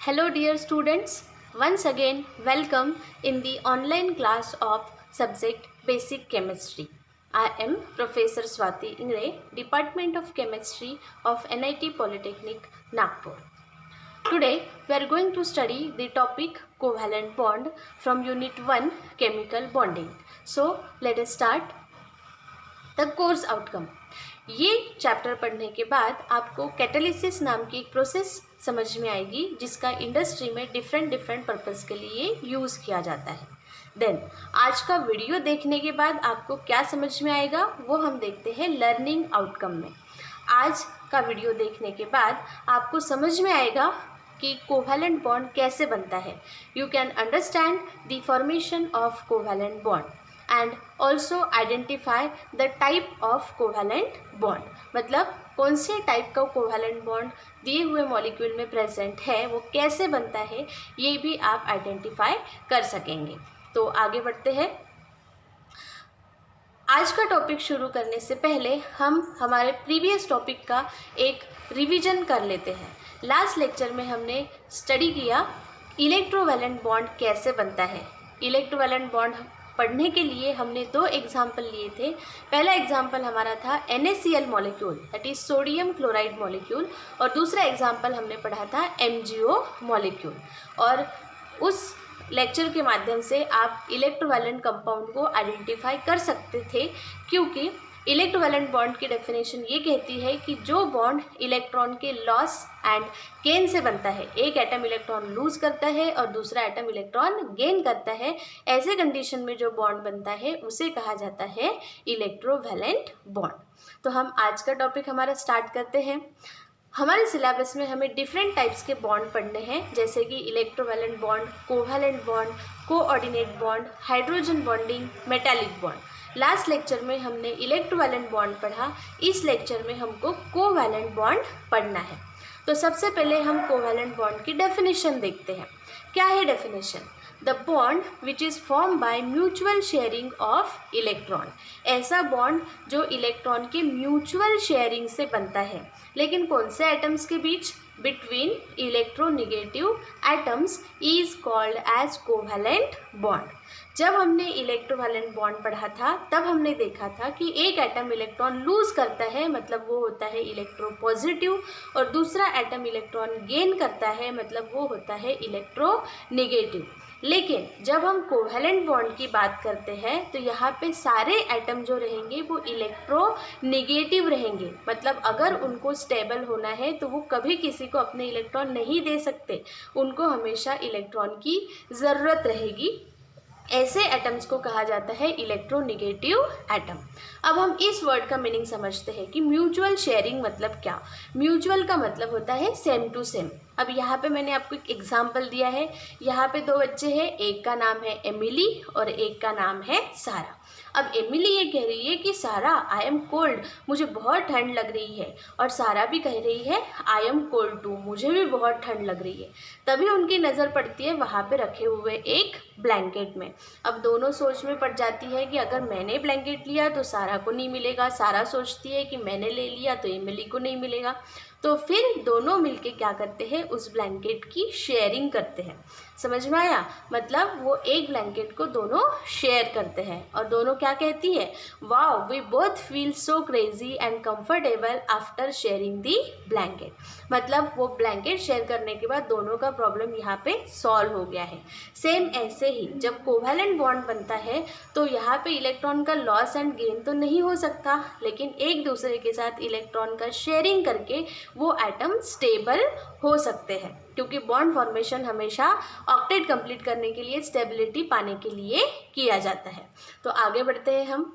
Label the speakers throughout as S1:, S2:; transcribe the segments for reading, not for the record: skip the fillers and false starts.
S1: Hello dear students, once again welcome in the online class of subject Basic Chemistry. I am Professor Swati Ingre, Department of Chemistry of NIT Polytechnic, Nagpur. Today we are going to study the topic covalent bond from Unit 1 Chemical Bonding. So let us start the course outcome. ये chapter पढ़ने के बाद आपको catalysis नाम की एक process समझ में आएगी जिसका इंडस्ट्री में डिफरेंट पर्पस के लिए यूज़ किया जाता है। देन आज का वीडियो देखने के बाद आपको क्या समझ में आएगा वो हम देखते हैं लर्निंग आउटकम में। आज का वीडियो देखने के बाद आपको समझ में आएगा कि कोवैलेंट बॉन्ड कैसे बनता है। You can understand the formation of covalent bond and also identify the type of covalent bond, मतलब कौन से टाइप का कोवैलेंट बॉन्ड दिए हुए मॉलिक्यूल में प्रेजेंट है वो कैसे बनता है ये भी आप आइडेंटिफाई कर सकेंगे। तो आगे बढ़ते हैं। आज का टॉपिक शुरू करने से पहले हम हमारे प्रीवियस टॉपिक का एक रिवीजन कर लेते हैं। लास्ट लेक्चर में हमने स्टडी किया इलेक्ट्रोवैलेंट बॉन्ड कैसे बनता है। इलेक्ट्रोवैलेंट बॉन्ड पढ़ने के लिए हमने दो एग्जाम्पल लिए थे। पहला एग्जाम्पल हमारा था NaCl molecule, that is sodium chloride molecule, और दूसरा एग्जाम्पल हमने पढ़ा था MgO मॉलिक्यूल। और उस लेक्चर के माध्यम से आप इलेक्ट्रोवैलेंट कंपाउंड को आइडेंटिफाई कर सकते थे, क्योंकि इलेक्ट्रोवैलेंट बॉन्ड की डेफिनेशन ये कहती है कि जो बॉन्ड इलेक्ट्रॉन के लॉस एंड गेन से बनता है, एक एटम इलेक्ट्रॉन लूज करता है और दूसरा एटम इलेक्ट्रॉन गेन करता है, ऐसे कंडीशन में जो बॉन्ड बनता है उसे कहा जाता है इलेक्ट्रोवैलेंट बॉन्ड। तो हम आज का टॉपिक हमारा स्टार्ट करते हैं। हमारे सिलेबस में हमें डिफरेंट टाइप्स के बॉन्ड पढ़ने हैं, जैसे कि electrovalent bond, covalent bond, coordinate bond, hydrogen bonding, metallic bond. Last lecture में हमने इलेक्ट्रोवैलेंट बॉन्ड पढ़ा, इस लेक्चर में हमको कोवैलेंट बॉन्ड पढ़ना है। तो सबसे पहले हम कोवैलेंट बॉन्ड की डेफिनेशन देखते हैं। क्या है definition? The bond which is form by mutual sharing of electron, ऐसा बॉन्ड जो इलेक्ट्रॉन के म्यूचुअल शेयरिंग से बनता है, लेकिन कौन से एटम्स के बीच? Between electronegative atoms is called as covalent bond. जब हमने इलेक्ट्रोवैलेंट बॉन्ड पढ़ा था तब हमने देखा था कि एक एटम इलेक्ट्रॉन लूज करता है, मतलब वो होता है इलेक्ट्रोपॉजिटिव, और दूसरा एटम इलेक्ट्रॉन गेन करता है, मतलब वो होता है इलेक्ट्रोनेगेटिव। लेकिन जब हम कोवैलेंट बॉन्ड की बात करते हैं तो यहाँ पे सारे एटम जो रहेंगे वो इलेक्ट्रोनेगेटिव रहेंगे, मतलब अगर उनको स्टेबल होना है तो वो कभी किसी को अपने इलेक्ट्रॉन नहीं दे सकते, उनको हमेशा इलेक्ट्रॉन की ज़रूरत रहेगी। ऐसे एटम्स को कहा जाता है इलेक्ट्रोनेगेटिव एटम। अब हम इस वर्ड का मीनिंग समझते हैं कि म्यूचुअल शेयरिंग मतलब क्या। म्यूचुअल का मतलब होता है सेम टू सेम। अब यहाँ पे मैंने आपको एक एग्जाम्पल दिया है। यहाँ पे दो बच्चे हैं, एक का नाम है एमिली और एक का नाम है सारा। अब एमिली ये कह रही है कि सारा आई एम कोल्ड, मुझे बहुत ठंड लग रही है, और सारा भी कह रही है आई एम कोल्ड टू, मुझे भी बहुत ठंड लग रही है। तभी उनकी नज़र पड़ती है वहाँ पे रखे हुए एक ब्लैंकेट में। अब दोनों सोच में पड़ जाती है कि अगर मैंने ब्लैंकेट लिया तो सारा को नहीं मिलेगा, सारा सोचती है कि मैंने ले लिया तो एमिली को नहीं मिलेगा। तो फिर दोनों मिलके क्या करते हैं, उस ब्लैंकेट की शेयरिंग करते हैं। समझ में आया? मतलब वो एक ब्लैंकेट को दोनों शेयर करते हैं और दोनों क्या कहती है, wow we both feel so crazy and comfortable after sharing the blanket. मतलब वो ब्लैंकेट शेयर करने के बाद दोनों का प्रॉब्लम यहाँ पे सॉल्व हो गया है। सेम ऐसे ही जब कोवैलेंट बॉन्ड बनता है तो यहाँ पे इलेक्ट्रॉन का लॉस एंड गेन तो नहीं हो सकता, लेकिन एक दूसरे के साथ इलेक्ट्रॉन का शेयरिंग करके वो एटम स्टेबल हो सकते हैं, क्योंकि बॉन्ड फॉर्मेशन हमेशा ऑक्टेट कंप्लीट करने के लिए, स्टेबिलिटी पाने के लिए किया जाता है। तो आगे बढ़ते हैं हम।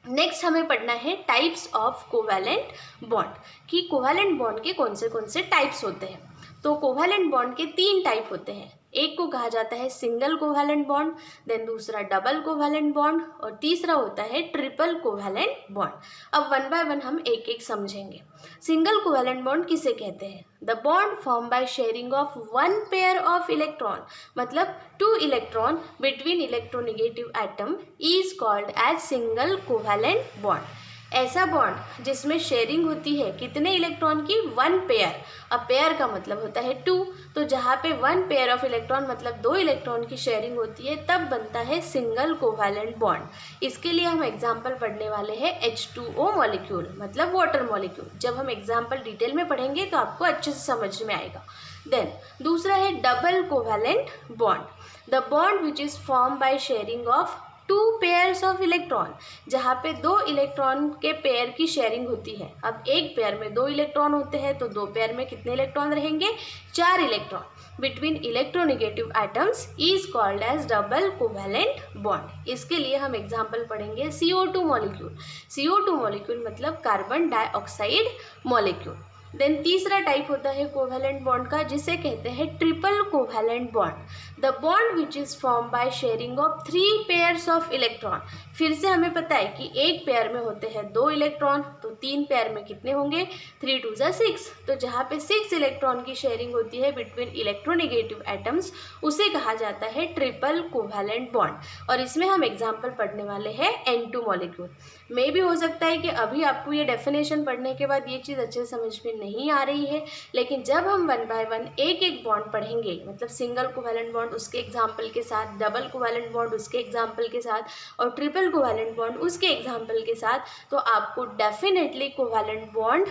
S1: नेक्स्ट हमें पढ़ना है टाइप्स ऑफ कोवैलेंट बॉन्ड, कि कोवैलेंट बॉन्ड के कौन से टाइप्स होते हैं। तो कोवैलेंट बॉन्ड के 3 टाइप होते हैं। एक को कहा जाता है सिंगल कोवैलेंट बॉन्ड, देन दूसरा डबल कोवैलेंट बॉन्ड, और तीसरा होता है ट्रिपल कोवैलेंट बॉन्ड। अब वन बाय वन हम एक एक समझेंगे। सिंगल कोवैलेंट बॉन्ड किसे कहते हैं? The bond form by sharing of one pair of electron, मतलब 2 electron between electronegative atom is called as single covalent bond. ऐसा बॉन्ड जिसमें शेयरिंग होती है कितने इलेक्ट्रॉन की, 1 पेयर। अब पेयर का मतलब होता है 2, तो जहाँ पे 1 पेयर ऑफ इलेक्ट्रॉन मतलब 2 इलेक्ट्रॉन की शेयरिंग होती है तब बनता है सिंगल कोवैलेंट बॉन्ड। इसके लिए हम एग्जाम्पल पढ़ने वाले हैं H2O मॉलिक्यूल मतलब वाटर मॉलिक्यूल। जब हम एग्जाम्पल डिटेल में पढ़ेंगे तो आपको अच्छे से समझ में आएगा। देन दूसरा है double covalent bond, the bond which is form by sharing of 2 pairs of electron, जहाँ पे 2 इलेक्ट्रॉन के पेयर की शेयरिंग होती है। अब एक पेयर में 2 इलेक्ट्रॉन होते हैं तो 2 पेयर में कितने इलेक्ट्रॉन रहेंगे, 4 electron between electronegative atoms is called as double covalent bond. इसके लिए हम एग्जाम्पल पढ़ेंगे CO2 मॉलिक्यूल। CO2 मॉलिक्यूल मतलब कार्बन डाइऑक्साइड मॉलिक्यूल। देन तीसरा टाइप होता है कोवैलेंट बॉन्ड का जिसे कहते हैं triple covalent bond, the bond which is form by sharing of 3 pairs of electron. फिर से हमें पता है कि एक पेयर में होते हैं 2 इलेक्ट्रॉन, तो 3 पेयर में कितने होंगे, 3 2 जा 6, तो जहाँ पे 6 इलेक्ट्रॉन की शेयरिंग होती है बिटवीन इलेक्ट्रोनेगेटिव एटम्स उसे कहा जाता है ट्रिपल कोवैलेंट बॉन्ड। और इसमें हम एग्जाम्पल पढ़ने वाले हैं N2 मॉलिक्यूल। मे भी हो सकता है कि अभी आपको ये डेफिनेशन पढ़ने के बाद ये चीज़ अच्छे से समझ में नहीं आ रही है, लेकिन जब हम 1 बाय 1 एक एक बॉन्ड पढ़ेंगे, मतलब सिंगल कोवैलेंट बॉन्ड उसके एग्जाम्पल के साथ, डबल कोवैलेंट बॉन्ड उसके एग्जाम्पल के साथ और ट्रिपल कोवैलेंट बॉन्ड उसके एग्जाम्पल के साथ, तो आपको डेफिनेटली कोवैलेंट बॉन्ड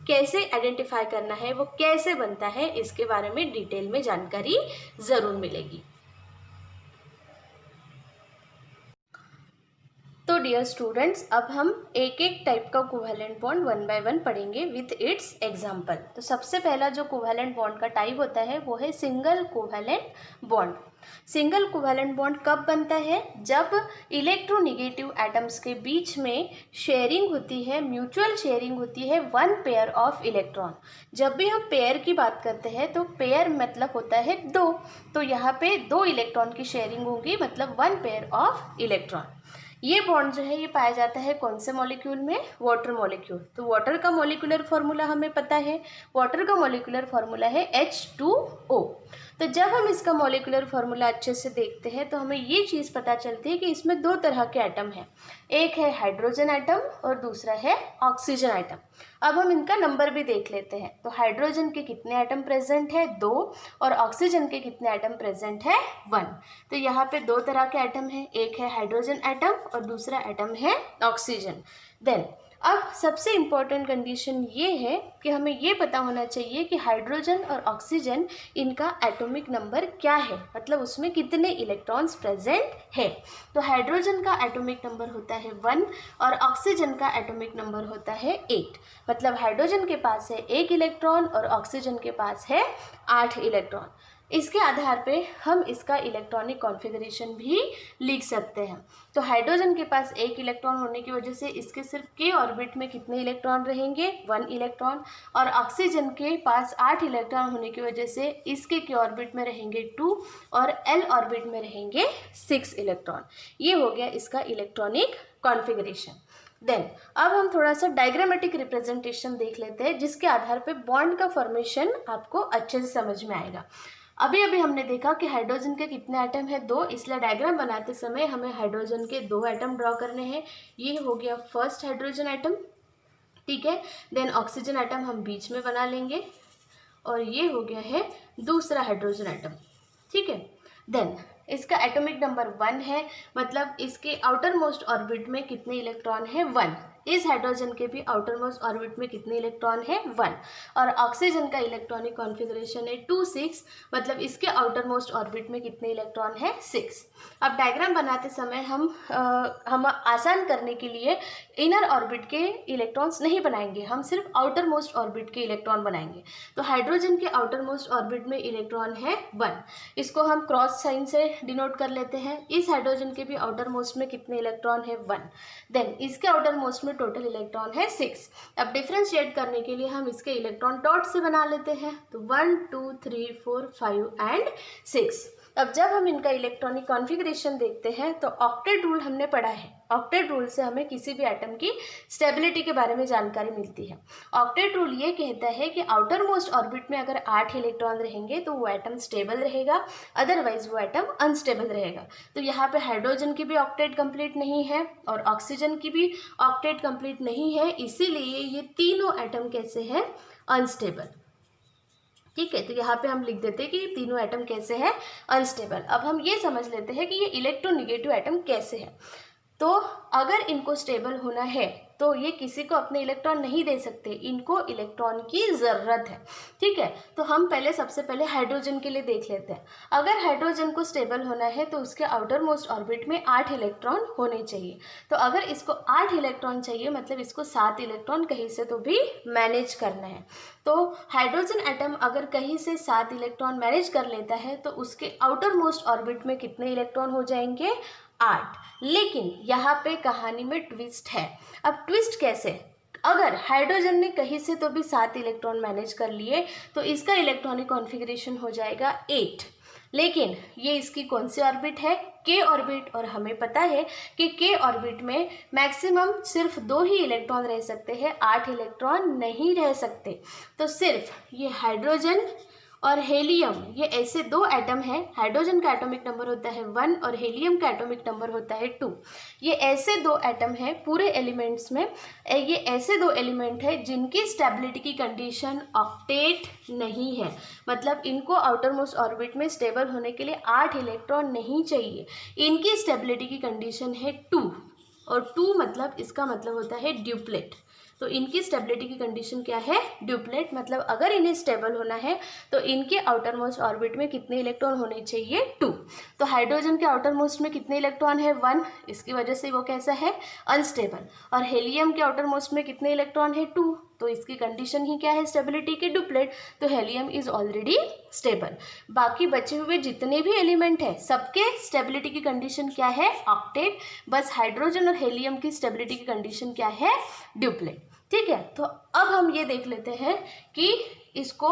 S1: कैसे आइडेंटिफाई करना है, वो कैसे बनता है, इसके बारे में डिटेल में जानकारी ज़रूर मिलेगी। तो डियर स्टूडेंट्स, अब हम एक एक टाइप का कोवैलेंट बॉन्ड 1 बाय 1 पढ़ेंगे विथ इट्स एग्जाम्पल। तो सबसे पहला जो कोवैलेंट बॉन्ड का टाइप होता है वो है single covalent bond. Single covalent bond कब बनता है, जब इलेक्ट्रोनेगेटिव एटम्स के बीच में शेयरिंग होती है, म्यूचुअल शेयरिंग होती है 1 पेयर ऑफ इलेक्ट्रॉन। जब भी हम पेयर की बात करते हैं तो पेयर मतलब होता है 2, तो यहाँ पे 2 इलेक्ट्रॉन की शेयरिंग होगी मतलब 1 पेयर ऑफ इलेक्ट्रॉन। ये बॉन्ड जो है ये पाया जाता है कौन से मॉलिक्यूल में, वाटर मॉलिक्यूल। तो वाटर का मॉलिक्यूलर फॉर्मूला हमें पता है, वाटर का मॉलिक्यूलर फॉर्मूला है H2O। तो जब हम इसका मॉलिक्यूलर फॉर्मूला अच्छे से देखते हैं तो हमें ये चीज़ पता चलती है कि इसमें 2 तरह के एटम हैं, एक है हाइड्रोजन एटम और दूसरा है ऑक्सीजन एटम। अब हम इनका नंबर भी देख लेते हैं। तो हाइड्रोजन के कितने एटम प्रेजेंट है, 2, और ऑक्सीजन के कितने एटम प्रेजेंट है, 1। तो यहाँ पे 2 तरह के एटम हैं, एक है हाइड्रोजन एटम और दूसरा एटम है ऑक्सीजन। देन अब सबसे इम्पॉर्टेंट कंडीशन ये है कि हमें ये पता होना चाहिए कि हाइड्रोजन और ऑक्सीजन इनका एटॉमिक नंबर क्या है, मतलब उसमें कितने इलेक्ट्रॉन्स प्रेजेंट है। तो हाइड्रोजन का एटॉमिक नंबर होता है 1 और ऑक्सीजन का एटॉमिक नंबर होता है 8। मतलब हाइड्रोजन के पास है 1 इलेक्ट्रॉन और ऑक्सीजन के पास है 8 इलेक्ट्रॉन। इसके आधार पे हम इसका इलेक्ट्रॉनिक कॉन्फ़िगरेशन भी लिख सकते हैं। तो हाइड्रोजन के पास 1 इलेक्ट्रॉन होने की वजह से इसके सिर्फ k ऑर्बिट में कितने इलेक्ट्रॉन रहेंगे, 1 इलेक्ट्रॉन, और ऑक्सीजन के पास 8 इलेक्ट्रॉन होने की वजह से इसके k ऑर्बिट में रहेंगे 2 और l ऑर्बिट में रहेंगे 6 इलेक्ट्रॉन। ये हो गया इसका इलेक्ट्रॉनिक कॉन्फ़िगरेशन। देन अब हम थोड़ा सा डायग्रामेटिक रिप्रेजेंटेशन देख लेते हैं जिसके आधार पर बॉन्ड का फॉर्मेशन आपको अच्छे से समझ में आएगा। अभी अभी हमने देखा कि हाइड्रोजन के कितने एटम है, 2, इसलिए डायग्राम बनाते समय हमें हाइड्रोजन के 2 एटम ड्रॉ करने हैं। ये हो गया फर्स्ट हाइड्रोजन एटम, ठीक है। देन ऑक्सीजन एटम हम बीच में बना लेंगे और ये हो गया है दूसरा हाइड्रोजन एटम, ठीक है। देन इसका एटॉमिक नंबर 1 है, मतलब इसके आउटर मोस्ट ऑर्बिट में कितने इलेक्ट्रॉन है, 1। इस हाइड्रोजन के भी आउटर मोस्ट ऑर्बिट में कितने इलेक्ट्रॉन है, 1। और ऑक्सीजन का इलेक्ट्रॉनिक कॉन्फ़िगरेशन है 2 6, मतलब इसके आउटर मोस्ट ऑर्बिट में कितने इलेक्ट्रॉन है, 6। अब डायग्राम बनाते समय हम आसान करने के लिए इनर ऑर्बिट के इलेक्ट्रॉन्स नहीं बनाएंगे, हम सिर्फ आउटर मोस्ट ऑर्बिट के इलेक्ट्रॉन बनाएंगे। तो हाइड्रोजन के आउटर मोस्ट ऑर्बिट में इलेक्ट्रॉन है 1, इसको हम क्रॉस साइन से डिनोट कर लेते हैं। इस हाइड्रोजन के भी आउटर मोस्ट में कितने इलेक्ट्रॉन है, 1। देन इसके आउटर मोस्ट में टोटल इलेक्ट्रॉन है 6। अब डिफ्रेंशिएट करने के लिए हम इसके इलेक्ट्रॉन डॉट से बना लेते हैं, तो 1 2 3 4 5 एंड 6। अब जब हम इनका इलेक्ट्रॉनिक कॉन्फ़िगरेशन देखते हैं तो ऑक्टेट रूल हमने पढ़ा है ऑक्टेट रूल से हमें किसी भी एटम की स्टेबिलिटी के बारे में जानकारी मिलती है। ऑक्टेट रूल ये कहता है कि आउटर मोस्ट ऑर्बिट में अगर 8 इलेक्ट्रॉन रहेंगे तो वो एटम स्टेबल रहेगा, अदरवाइज वो एटम अनस्टेबल रहेगा। तो यहाँ पे हाइड्रोजन की भी ऑक्टेट कंप्लीट नहीं है और ऑक्सीजन की भी ऑक्टेट कंप्लीट नहीं है, इसीलिए ये तीनों एटम कैसे हैं, अनस्टेबल। ठीक है, तो यहाँ पे हम लिख देते हैं कि ये तीनों एटम कैसे हैं, अनस्टेबल। अब हम ये समझ लेते हैं कि ये इलेक्ट्रोनेगेटिव एटम कैसे है। तो अगर इनको स्टेबल होना है तो ये किसी को अपने इलेक्ट्रॉन नहीं दे सकते, इनको इलेक्ट्रॉन की ज़रूरत है। ठीक है, तो हम पहले सबसे पहले हाइड्रोजन के लिए देख लेते हैं। अगर हाइड्रोजन को स्टेबल होना है तो उसके आउटर मोस्ट ऑर्बिट में 8 इलेक्ट्रॉन होने चाहिए। तो अगर इसको 8 इलेक्ट्रॉन चाहिए मतलब इसको 7 इलेक्ट्रॉन कहीं से तो भी मैनेज करना है। तो हाइड्रोजन एटम अगर कहीं से 7 इलेक्ट्रॉन मैनेज कर लेता है तो उसके आउटर मोस्ट ऑर्बिट में कितने इलेक्ट्रॉन हो जाएंगे, 8। लेकिन यहाँ पे कहानी में ट्विस्ट है। अब ट्विस्ट कैसे, अगर हाइड्रोजन ने कहीं से तो भी 7 इलेक्ट्रॉन मैनेज कर लिए तो इसका इलेक्ट्रॉनिक कॉन्फ़िगरेशन हो जाएगा 8। लेकिन ये इसकी कौन सी ऑर्बिट है, के ऑर्बिट, और हमें पता है कि के ऑर्बिट में मैक्सिमम सिर्फ 2 ही इलेक्ट्रॉन रह सकते हैं, 8 इलेक्ट्रॉन नहीं रह सकते। तो सिर्फ ये हाइड्रोजन और हेलियम, ये ऐसे 2 एटम हैं। हाइड्रोजन का एटॉमिक नंबर होता है 1 और हेलियम का एटॉमिक नंबर होता है 2। ये ऐसे 2 एटम हैं पूरे एलिमेंट्स में, ये ऐसे 2 एलिमेंट है जिनकी स्टेबिलिटी की कंडीशन ऑक्टेट नहीं है। मतलब इनको आउटर मोस्ट ऑर्बिट में स्टेबल होने के लिए 8 इलेक्ट्रॉन नहीं चाहिए, इनकी स्टेबिलिटी की कंडीशन है 2, और 2 मतलब इसका मतलब होता है ड्यूप्लेट। तो इनकी स्टेबिलिटी की कंडीशन क्या है, ड्यूप्लेट। मतलब अगर इन्हें स्टेबल होना है तो इनके आउटर मोस्ट ऑर्बिट में कितने इलेक्ट्रॉन होने चाहिए, 2। तो हाइड्रोजन के आउटर मोस्ट में कितने इलेक्ट्रॉन है, 1, इसकी वजह से वो कैसा है, अनस्टेबल। और हेलियम के आउटर मोस्ट में कितने इलेक्ट्रॉन है, 2, तो इसकी कंडीशन ही क्या है, स्टेबिलिटी के ड्यूप्लेट। तो हेलियम इज ऑलरेडी स्टेबल। बाकी बचे हुए जितने भी एलिमेंट है सबके स्टेबिलिटी की कंडीशन क्या है, ऑक्टेट। बस हाइड्रोजन और हेलियम की स्टेबिलिटी की कंडीशन क्या है, ड्यूप्लेट। ठीक है, तो अब हम ये देख लेते हैं कि इसको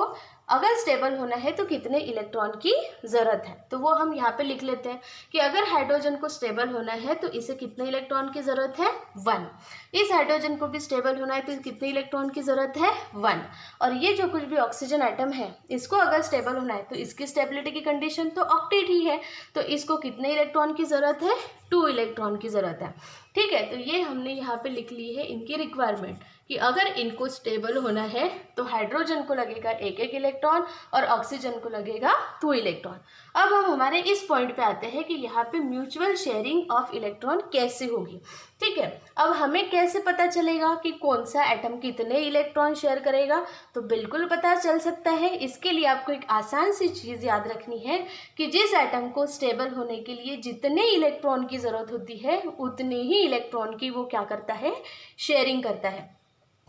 S1: अगर स्टेबल होना है तो कितने इलेक्ट्रॉन की ज़रूरत है। तो वो हम यहाँ पे लिख लेते हैं कि अगर हाइड्रोजन को स्टेबल होना है तो इसे कितने इलेक्ट्रॉन की ज़रूरत है, 1। इस हाइड्रोजन को भी स्टेबल होना है तो कितने इलेक्ट्रॉन की ज़रूरत है, 1। और ये जो कुछ भी ऑक्सीजन एटम है इसको अगर स्टेबल होना है तो इसकी स्टेबिलिटी की कंडीशन तो ऑक्टेट ही है, तो इसको कितने इलेक्ट्रॉन की ज़रूरत है, 2 इलेक्ट्रॉन की ज़रूरत है। ठीक है, तो ये हमने यहाँ पे लिख ली है इनकी रिक्वायरमेंट कि अगर इनको स्टेबल होना है तो हाइड्रोजन को लगेगा 1-1 इलेक्ट्रॉन और ऑक्सीजन को लगेगा 2 इलेक्ट्रॉन। अब हम हमारे इस पॉइंट पे आते हैं कि यहाँ पे म्यूचुअल शेयरिंग ऑफ इलेक्ट्रॉन कैसे होगी। ठीक है, अब हमें कैसे पता चलेगा कि कौन सा एटम कितने इलेक्ट्रॉन शेयर करेगा, तो बिल्कुल पता चल सकता है। इसके लिए आपको एक आसान सी चीज़ याद रखनी है कि जिस एटम को स्टेबल होने के लिए जितने इलेक्ट्रॉन की ज़रूरत होती है उतने ही इलेक्ट्रॉन की वो क्या करता है, शेयरिंग करता है।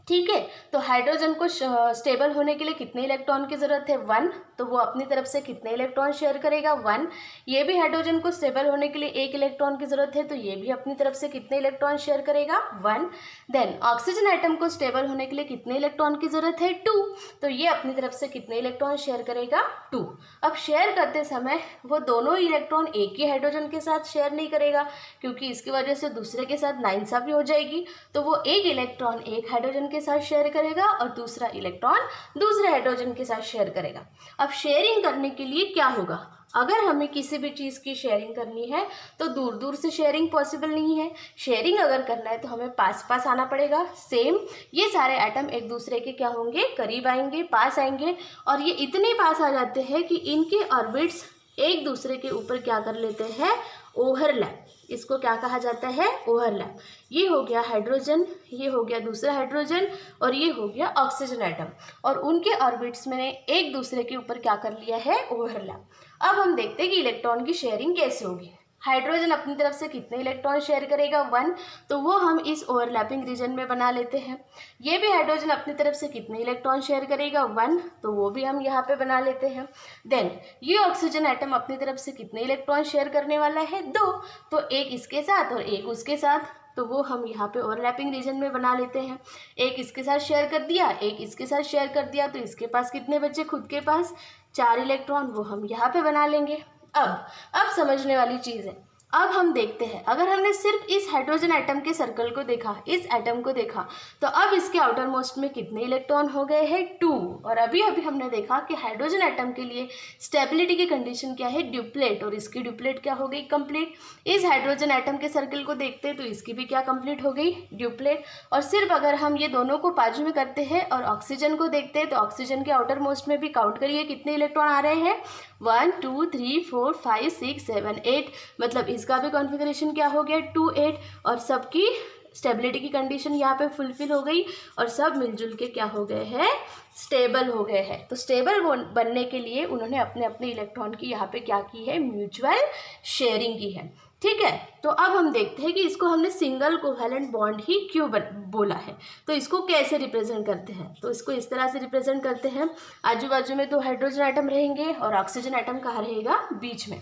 S1: ठीक है, तो हाइड्रोजन को स्टेबल होने के लिए कितने इलेक्ट्रॉन की ज़रूरत है, 1, तो वो अपनी तरफ से कितने इलेक्ट्रॉन शेयर करेगा, 1। ये भी हाइड्रोजन को स्टेबल होने के लिए 1 इलेक्ट्रॉन की ज़रूरत है तो ये भी अपनी तरफ से कितने इलेक्ट्रॉन शेयर करेगा, 1। देन ऑक्सीजन एटम को स्टेबल होने के लिए कितने इलेक्ट्रॉन की ज़रूरत है, 2, तो ये अपनी तरफ से कितने इलेक्ट्रॉन शेयर करेगा, 2। अब शेयर करते समय वो दोनों इलेक्ट्रॉन एक ही हाइड्रोजन के साथ शेयर नहीं करेगा क्योंकि इसकी वजह से दूसरे के साथ नाइंसाफ़ी हो जाएगी। तो वो एक इलेक्ट्रॉन एक हाइड्रोजन के साथ शेयर करेगा और दूसरा इलेक्ट्रॉन दूसरे हाइड्रोजन के साथ शेयर करेगा। अब शेयरिंग करने के लिए क्या होगा, अगर हमें किसी भी चीज़ की शेयरिंग करनी है तो दूर दूर से शेयरिंग पॉसिबल नहीं है। शेयरिंग अगर करना है तो हमें पास पास आना पड़ेगा। सेम ये सारे एटम एक दूसरे के क्या होंगे, करीब आएंगे, पास आएंगे, और ये इतने पास आ जाते हैं कि इनके ऑर्बिट्स एक दूसरे के ऊपर क्या कर लेते हैं, ओवरलैप। इसको क्या कहा जाता है, ओवरलैप। ये हो गया हाइड्रोजन, ये हो गया दूसरा हाइड्रोजन, और ये हो गया ऑक्सीजन एटम, और उनके ऑर्बिट्स में एक दूसरे के ऊपर क्या कर लिया है, ओवरलैप। अब हम देखते हैं कि इलेक्ट्रॉन की शेयरिंग कैसे होगी। हाइड्रोजन अपनी तरफ से कितने इलेक्ट्रॉन शेयर करेगा, 1, तो वो हम इस ओवरलैपिंग रीजन में बना लेते हैं। ये भी हाइड्रोजन अपनी तरफ से कितने इलेक्ट्रॉन शेयर करेगा, 1, तो वो भी हम यहाँ पे बना लेते हैं। देन ये ऑक्सीजन एटम अपनी तरफ से कितने इलेक्ट्रॉन शेयर करने वाला है, 2, तो एक इसके साथ और एक उसके साथ, तो वो हम यहाँ पे ओवरलैपिंग रीजन में बना लेते हैं। एक इसके साथ शेयर कर दिया, एक इसके साथ शेयर कर दिया, तो इसके पास कितने बचे, खुद के पास 4 इलेक्ट्रॉन, वो हम यहाँ पे बना लेंगे। अब समझने वाली चीज़ है अब हम देखते हैं, अगर हमने सिर्फ इस हाइड्रोजन एटम के सर्कल को देखा, इस एटम को देखा, तो अब इसके आउटर मोस्ट में कितने इलेक्ट्रॉन हो गए हैं? 2। और अभी अभी हमने देखा कि हाइड्रोजन एटम के लिए स्टेबिलिटी की कंडीशन क्या है? ड्यूप्लेट, और इसकी ड्यूप्लेट क्या हो गई? कंप्लीट। इस हाइड्रोजन एटम के सर्कल को देखते हैं तो इसकी भी क्या कंप्लीट हो गई? ड्यूप्लेट। और सिर्फ अगर हम ये दोनों को बाजू में करते हैं और ऑक्सीजन को देखते हैं तो ऑक्सीजन के आउटर मोस्ट में भी काउंट करिए कितने इलेक्ट्रॉन आ रहे हैं? 1 2 3 4 5 6 7 8, मतलब इसका भी कॉन्फ़िगरेशन क्या हो गया? 2 8। और सबकी स्टेबिलिटी की कंडीशन यहाँ पे फुलफिल हो गई और सब मिलजुल के क्या हो गए हैं? स्टेबल हो गए हैं। तो स्टेबल बनने के लिए उन्होंने अपने अपने इलेक्ट्रॉन की यहाँ पे क्या की है? म्यूचुअल शेयरिंग की है। ठीक है, तो अब हम देखते हैं कि इसको हमने सिंगल कोवैलेंट बॉन्ड ही क्यों बोला है। तो इसको कैसे रिप्रेजेंट करते हैं? तो इसको इस तरह से रिप्रेजेंट करते हैं, आजू बाजू में तो हाइड्रोजन एटम रहेंगे और ऑक्सीजन एटम कहाँ रहेगा? बीच में।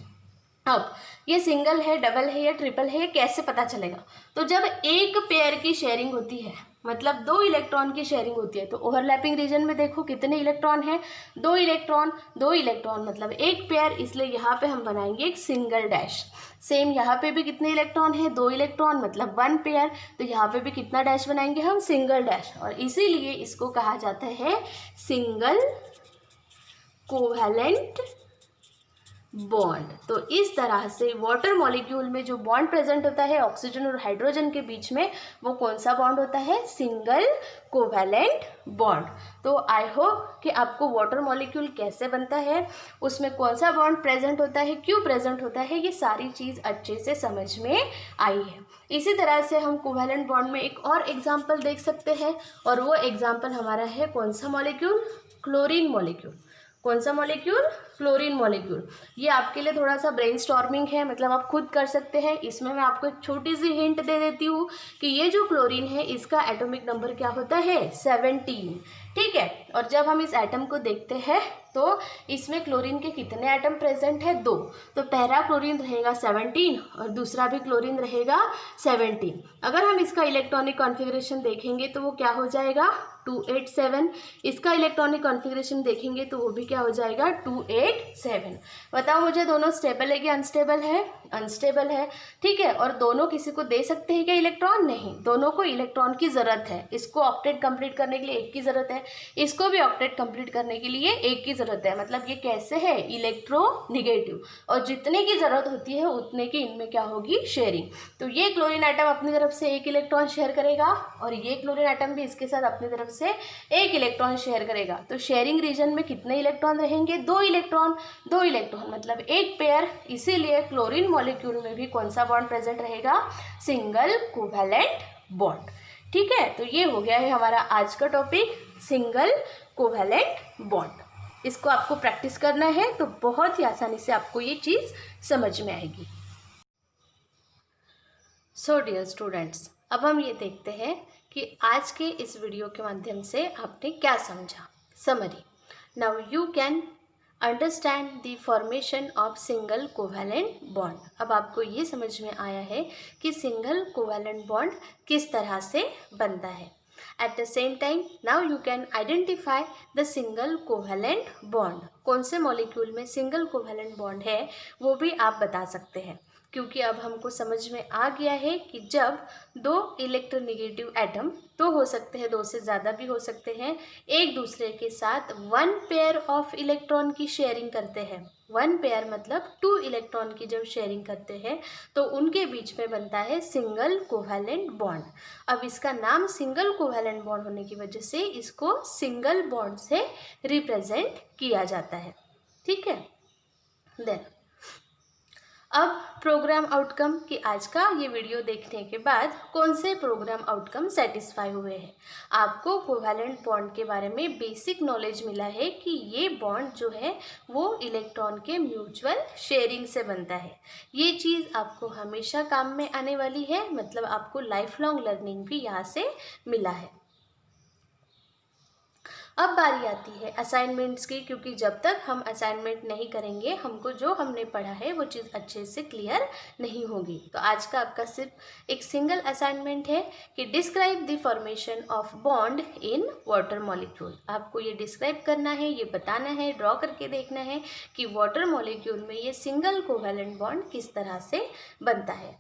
S1: अब ये सिंगल है, डबल है या ट्रिपल है, ये कैसे पता चलेगा? तो जब एक पेयर की शेयरिंग होती है, मतलब 2 इलेक्ट्रॉन की शेयरिंग होती है, तो ओवरलैपिंग रीजन में देखो कितने इलेक्ट्रॉन हैं? 2 इलेक्ट्रॉन। 2 इलेक्ट्रॉन मतलब एक पेयर, इसलिए यहाँ पे हम बनाएंगे एक सिंगल डैश। सेम यहाँ पे भी कितने इलेक्ट्रॉन हैं? 2 इलेक्ट्रॉन मतलब 1 पेयर, तो यहाँ पे भी कितना डैश बनाएंगे हम? Single dash. और इसीलिए इसको कहा जाता है सिंगल कोवैलेंट बॉन्ड। तो इस तरह से वाटर मॉलिक्यूल में जो बॉन्ड प्रेजेंट होता है ऑक्सीजन और हाइड्रोजन के बीच में, वो कौन सा बॉन्ड होता है? Single covalent bond. तो आई होप कि आपको वाटर मॉलिक्यूल कैसे बनता है, उसमें कौन सा बॉन्ड प्रेजेंट होता है, क्यों प्रेजेंट होता है, ये सारी चीज़ अच्छे से समझ में आई है। इसी तरह से हम कोवैलेंट बॉन्ड में एक और एग्जाम्पल देख सकते हैं, और वो एग्जाम्पल हमारा है कौन सा मॉलिक्यूल? Chlorine molecule. कौन सा मॉलिक्यूल? Chlorine molecule. ये आपके लिए थोड़ा सा ब्रेनस्टॉर्मिंग है, मतलब आप खुद कर सकते हैं। इसमें मैं आपको एक छोटी सी हिंट दे देती हूँ कि ये जो क्लोरीन है इसका एटॉमिक नंबर क्या होता है? 17। ठीक है, और जब हम इस एटम को देखते हैं तो इसमें क्लोरीन के कितने एटम प्रेजेंट है? 2। तो पहला क्लोरीन रहेगा 17 और दूसरा भी क्लोरीन रहेगा 17। अगर हम इसका इलेक्ट्रॉनिक कॉन्फ़िगरेशन देखेंगे तो वो क्या हो जाएगा? 287। इसका इलेक्ट्रॉनिक कॉन्फ़िगरेशन देखेंगे तो वो भी क्या हो जाएगा? 287। बताओ मुझे, दोनों स्टेबल है कि अनस्टेबल है? अनस्टेबल है। ठीक है, और दोनों किसी को दे सकते हैं क्या इलेक्ट्रॉन? नहीं, दोनों को इलेक्ट्रॉन की ज़रूरत है। इसको ऑक्टेट कंप्लीट करने के लिए 1 की ज़रूरत है, इसको भी ऑक्टेट कंप्लीट करने के लिए 1 की ज़रूरत है। मतलब ये कैसे है? इलेक्ट्रोनिगेटिव। और जितने की ज़रूरत होती है उतने की इनमें क्या होगी? शेयरिंग। तो ये क्लोरीन एटम अपनी तरफ से 1 इलेक्ट्रॉन शेयर करेगा और ये क्लोरीन एटम भी इसके साथ अपनी तरफ से 1 इलेक्ट्रॉन शेयर करेगा। तो शेयरिंग रीजन में कितने इलेक्ट्रॉन रहेंगे? 2 इलेक्ट्रॉन। 2 इलेक्ट्रॉन मतलब 1 पेयर। इसीलिए क्लोरीन मॉलिक्यूल में भी कौन सा बॉन्ड प्रेजेंट रहेगा? Single covalent bond. ठीक है, तो ये हो गया है हमारा आज का टॉपिक, सिंगल कोवैलेंट बॉन्ड। इसको आपको प्रैक्टिस करना है तो बहुत ही आसानी से आपको ये चीज़ समझ में आएगी। सो डियर स्टूडेंट्स, अब हम ये देखते हैं कि आज के इस वीडियो के माध्यम से आपने क्या समझा। Summary. Now you can understand the formation of single covalent bond. अब आपको ये समझ में आया है कि सिंगल कोवैलेंट बॉन्ड किस तरह से बनता है। At the same time, now you can identify the single covalent bond. कौन से मॉलिक्यूल में सिंगल कोवैलेंट बॉन्ड है वो भी आप बता सकते हैं, क्योंकि अब हमको समझ में आ गया है कि जब 2 इलेक्ट्रोनेगेटिव एटम, तो हो सकते हैं 2 से ज़्यादा भी हो सकते हैं, एक दूसरे के साथ 1 पेयर ऑफ इलेक्ट्रॉन की शेयरिंग करते हैं। 1 पेयर मतलब 2 इलेक्ट्रॉन की जब शेयरिंग करते हैं तो उनके बीच में बनता है सिंगल कोवैलेंट बॉन्ड। अब इसका नाम सिंगल कोवैलेंट बॉन्ड होने की वजह से इसको सिंगल बॉन्ड से रिप्रेजेंट किया जाता है। ठीक है, देन अब प्रोग्राम आउटकम कि आज का ये वीडियो देखने के बाद कौन से प्रोग्राम आउटकम सेटिस्फाई हुए हैं। आपको कोवैलेंट बॉन्ड के बारे में बेसिक नॉलेज मिला है कि ये बॉन्ड जो है वो इलेक्ट्रॉन के म्यूचुअल शेयरिंग से बनता है। ये चीज़ आपको हमेशा काम में आने वाली है, मतलब आपको लाइफ लॉन्ग लर्निंग भी यहाँ से मिला है। अब बारी आती है असाइनमेंट्स की, क्योंकि जब तक हम असाइनमेंट नहीं करेंगे हमको जो हमने पढ़ा है वो चीज़ अच्छे से क्लियर नहीं होगी। तो आज का आपका सिर्फ एक सिंगल असाइनमेंट है कि describe the formation of bond in water molecule. आपको ये डिस्क्राइब करना है, ये बताना है, ड्रॉ करके देखना है कि वाटर मॉलिक्यूल में ये सिंगल कोवैलेंट बॉन्ड किस तरह से बनता है।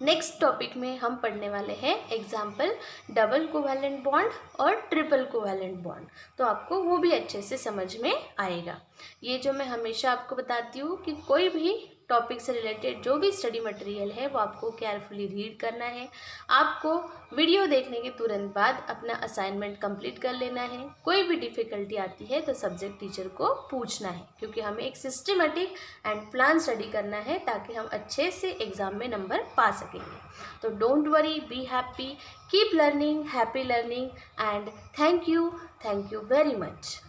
S1: नेक्स्ट टॉपिक में हम पढ़ने वाले हैं एग्जाम्पल डबल कोवैलेंट बॉन्ड और ट्रिपल कोवैलेंट बॉन्ड, तो आपको वो भी अच्छे से समझ में आएगा। ये जो मैं हमेशा आपको बताती हूँ कि कोई भी टॉपिक से रिलेटेड जो भी स्टडी मटेरियल है वो आपको केयरफुली रीड करना है। आपको वीडियो देखने के तुरंत बाद अपना असाइनमेंट कंप्लीट कर लेना है। कोई भी डिफ़िकल्टी आती है तो सब्जेक्ट टीचर को पूछना है, क्योंकि हमें एक सिस्टमेटिक एंड प्लान स्टडी करना है ताकि हम अच्छे से एग्ज़ाम में नंबर पा सकेंगे। तो don't worry, be happy, keep learning, happy learning and thank you very much.